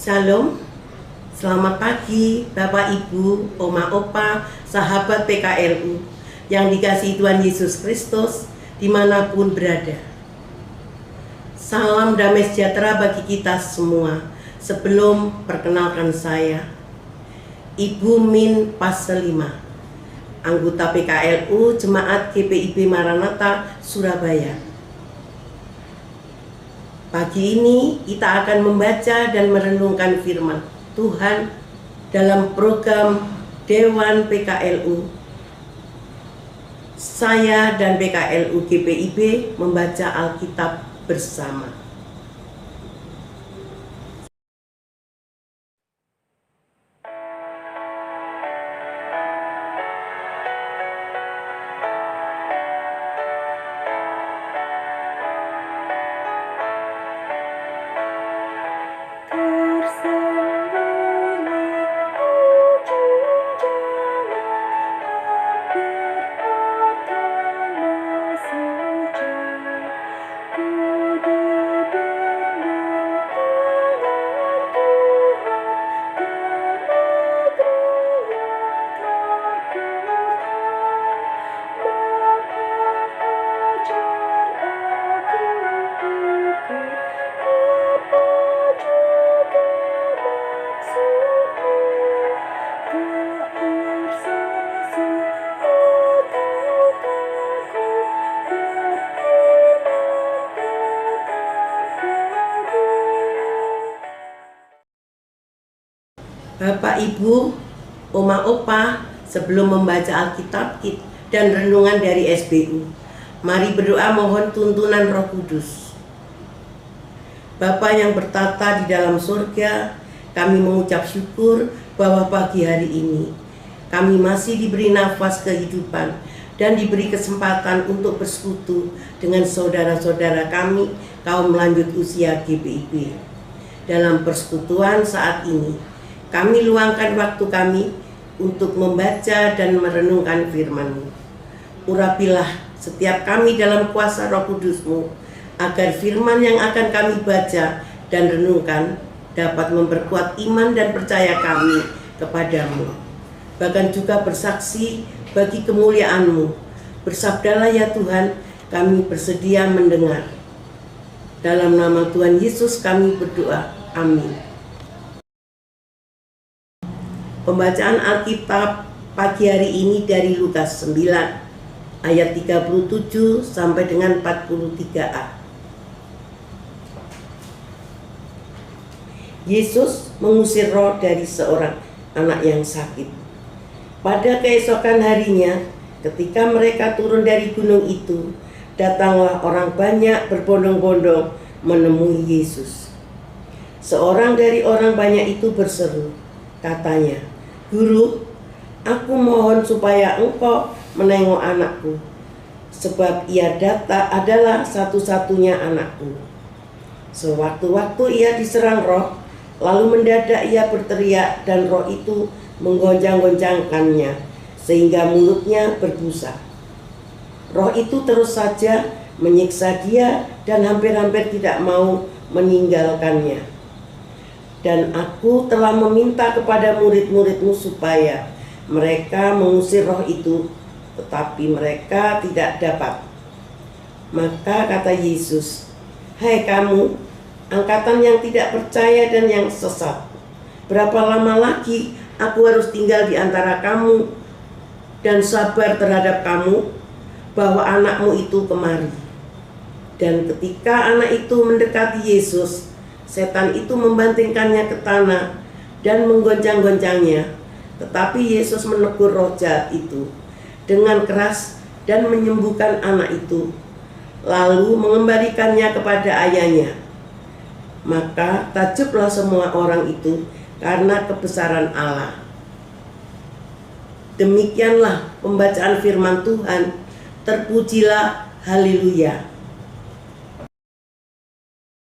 Shalom, selamat pagi Bapak Ibu, Oma Opa, sahabat PKLU yang dikasihi Tuhan Yesus Kristus dimanapun berada. Salam damai sejahtera bagi kita semua. Sebelum perkenalkan saya, Ibu Min Pasel 5, anggota PKLU Jemaat GPIB Maranatha Surabaya. Pagi ini kita akan membaca dan merenungkan firman Tuhan dalam program Dewan PKLU. Saya dan PKLU GPIB membaca Alkitab bersama. Bapak Ibu, Oma Opa, sebelum membaca Alkitab dan renungan dari SBU, mari berdoa mohon tuntunan Roh Kudus. Bapa yang bertata di dalam surga, kami mengucap syukur bahwa pagi hari ini kami masih diberi nafas kehidupan dan diberi kesempatan untuk bersekutu dengan saudara-saudara kami kaum lanjut usia GPIB. Dalam persekutuan saat ini, kami luangkan waktu kami untuk membaca dan merenungkan firman-Mu. Urapilah setiap kami dalam kuasa Roh Kudus-Mu, agar firman yang akan kami baca dan renungkan dapat memperkuat iman dan percaya kami kepadamu, bahkan juga bersaksi bagi kemuliaan-Mu. Bersabdalah ya Tuhan, kami bersedia mendengar. Dalam nama Tuhan Yesus kami berdoa, amin. Pembacaan Alkitab pagi hari ini dari Lukas 9 ayat 37 sampai dengan 43a. Yesus mengusir roh dari seorang anak yang sakit. Pada keesokan harinya, ketika mereka turun dari gunung itu, datanglah orang banyak berbondong-bondong menemui Yesus. Seorang dari orang banyak itu berseru, katanya, "Guru, aku mohon supaya engkau menengok anakku, sebab ia adalah satu-satunya anakku. Sewaktu-waktu ia diserang roh, lalu mendadak ia berteriak dan roh itu menggoncang-goncangkannya, sehingga mulutnya berbusa. Roh itu terus saja menyiksa dia dan hampir-hampir tidak mau meninggalkannya. Dan aku telah meminta kepada murid-muridmu supaya mereka mengusir roh itu, tetapi mereka tidak dapat." Maka kata Yesus, "Hai kamu, angkatan yang tidak percaya dan yang sesat, berapa lama lagi aku harus tinggal di antara kamu dan sabar terhadap kamu, bahwa anakmu itu kemari?" Dan ketika anak itu mendekati Yesus, setan itu membantingkannya ke tanah dan menggoncang-goncangnya. Tetapi Yesus menegur roh jahat itu dengan keras dan menyembuhkan anak itu, lalu mengembalikannya kepada ayahnya. Maka takjublah semua orang itu karena kebesaran Allah. Demikianlah pembacaan firman Tuhan. Terpujilah, haleluya.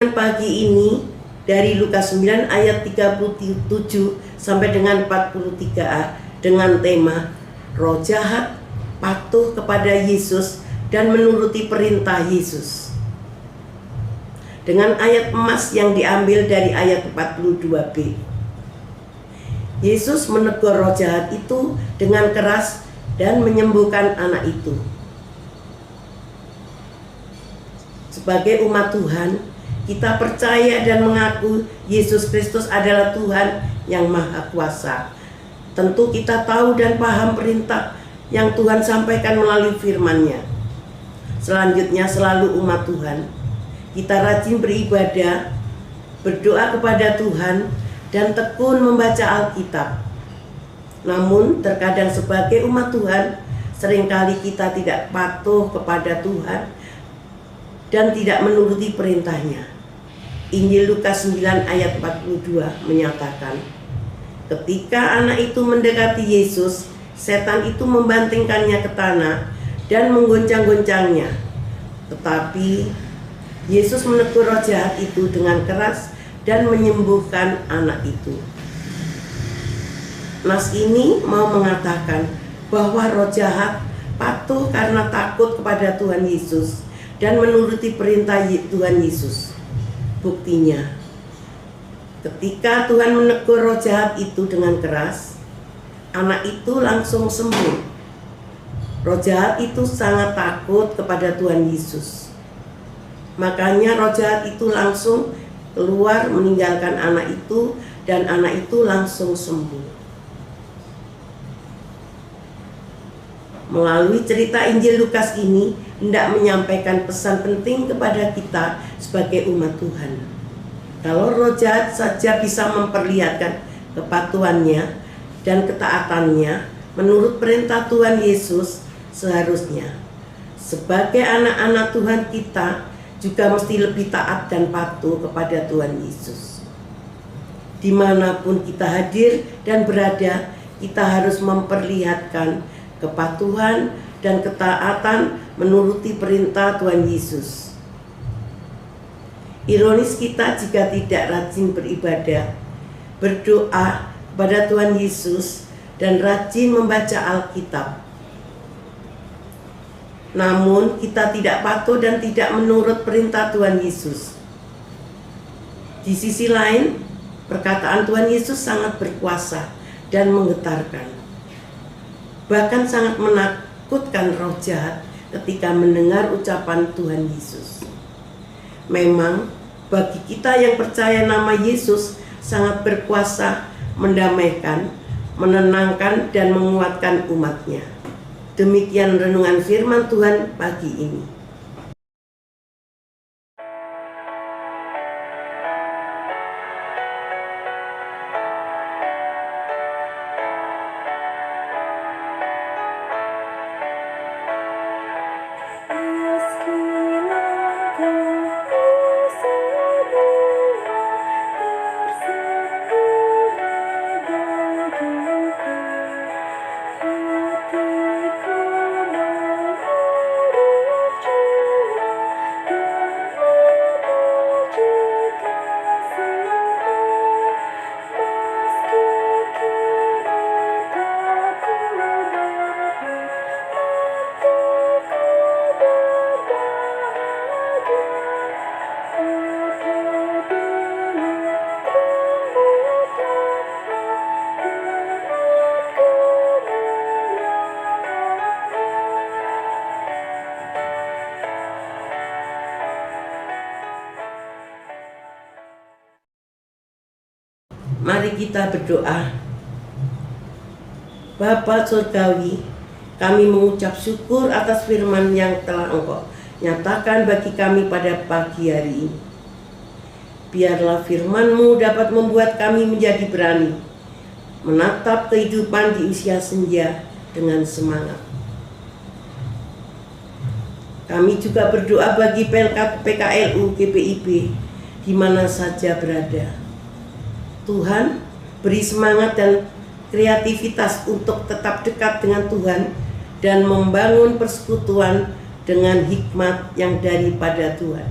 Pagi ini dari Lukas 9 ayat 37 sampai dengan 43a dengan tema roh jahat patuh kepada Yesus dan menuruti perintah Yesus. dengan ayat emas yang diambil dari ayat 42b. Yesus menegur roh jahat itu dengan keras dan menyembuhkan anak itu. Sebagai umat Tuhan, kita percaya dan mengaku Yesus Kristus adalah Tuhan yang Maha Kuasa. Tentu kita tahu dan paham perintah yang Tuhan sampaikan melalui firman-Nya. Selanjutnya, selalu umat Tuhan, kita rajin beribadah, berdoa kepada Tuhan, dan tekun membaca Alkitab. Namun terkadang sebagai umat Tuhan, seringkali kita tidak patuh kepada Tuhan dan tidak menuruti perintahnya. Injil Lukas 9 ayat 42 menyatakan, ketika anak itu mendekati Yesus, setan itu membantingkannya ke tanah dan menggoncang-goncangnya. Tetapi Yesus menegur roh jahat itu dengan keras dan menyembuhkan anak itu. Nas ini mau mengatakan bahwa roh jahat patuh karena takut kepada Tuhan Yesus dan menuruti perintah Tuhan Yesus. Buktinya, ketika Tuhan menegur roh jahat itu dengan keras, anak itu langsung sembuh. Roh jahat itu sangat takut kepada Tuhan Yesus. Makanya roh jahat itu langsung keluar meninggalkan anak itu dan anak itu langsung sembuh. Melalui cerita Injil Lukas ini hendak menyampaikan pesan penting kepada kita sebagai umat Tuhan. Kalau roh jahat saja bisa memperlihatkan kepatuhannya dan ketaatannya menurut perintah Tuhan Yesus, seharusnya sebagai anak-anak Tuhan kita juga mesti lebih taat dan patuh kepada Tuhan Yesus. Dimanapun kita hadir dan berada, kita harus memperlihatkan kepatuhan dan ketaatan menuruti perintah Tuhan Yesus. Ironis kita jika tidak rajin beribadah, berdoa kepada Tuhan Yesus, dan rajin membaca Alkitab. Namun kita tidak patuh dan tidak menurut perintah Tuhan Yesus. Di sisi lain, perkataan Tuhan Yesus sangat berkuasa dan menggetarkan. Bahkan sangat menakutkan roh jahat ketika mendengar ucapan Tuhan Yesus. Memang bagi kita yang percaya nama Yesus sangat berkuasa mendamaikan, menenangkan, dan menguatkan umatnya. Demikian renungan firman Tuhan pagi ini. Mari kita berdoa. Bapa Surgawi, kami mengucap syukur atas firman yang telah Engkau nyatakan bagi kami pada pagi hari ini. Biarlah firman-Mu dapat membuat kami menjadi berani menatap kehidupan di usia senja dengan semangat. Kami juga berdoa bagi PKLU GPIB di mana saja berada. Tuhan, beri semangat dan kreativitas untuk tetap dekat dengan Tuhan dan membangun persekutuan dengan hikmat yang daripada Tuhan.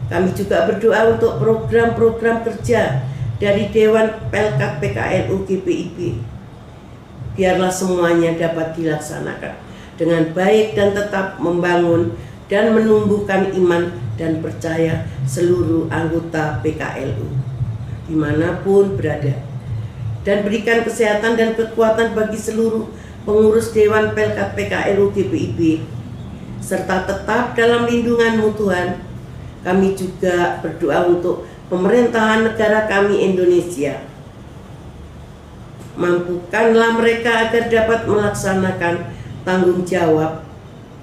Kami juga berdoa untuk program-program kerja dari Dewan Pelkat PKLU GPIB. Biarlah semuanya dapat dilaksanakan dengan baik dan tetap membangun dan menumbuhkan iman dan percaya seluruh anggota PKLU dimanapun berada, dan berikan kesehatan dan kekuatan bagi seluruh pengurus Dewan Pelkat PKLU GPIB, serta tetap dalam lindungan-Mu Tuhan. Kami juga berdoa untuk pemerintahan negara kami Indonesia. Mampukanlah mereka agar dapat melaksanakan tanggung jawab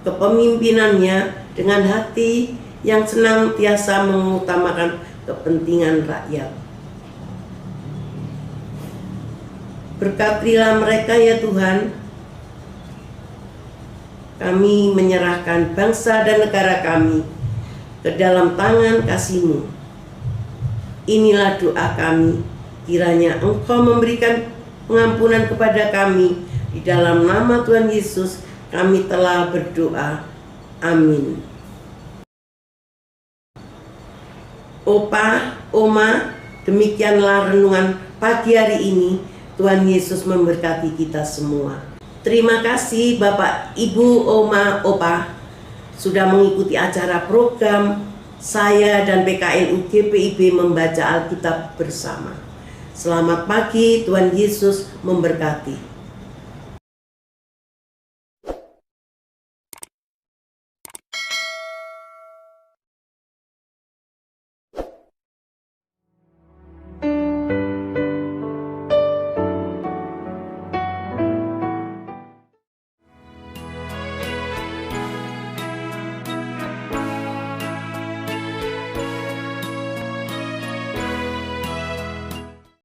kepemimpinannya dengan hati yang senantiasa mengutamakan kepentingan rakyat. Berkatilah mereka ya Tuhan. Kami menyerahkan bangsa dan negara kami ke dalam tangan kasih-Mu. Inilah doa kami, kiranya Engkau memberikan pengampunan kepada kami. Di dalam nama Tuhan Yesus kami telah berdoa. Amin. Opa, Oma, demikianlah renungan pagi hari ini. Tuhan Yesus memberkati kita semua. Terima kasih Bapak, Ibu, Oma, Opa sudah mengikuti acara program saya dan PKLU GPIB membaca Alkitab bersama. Selamat pagi, Tuhan Yesus memberkati.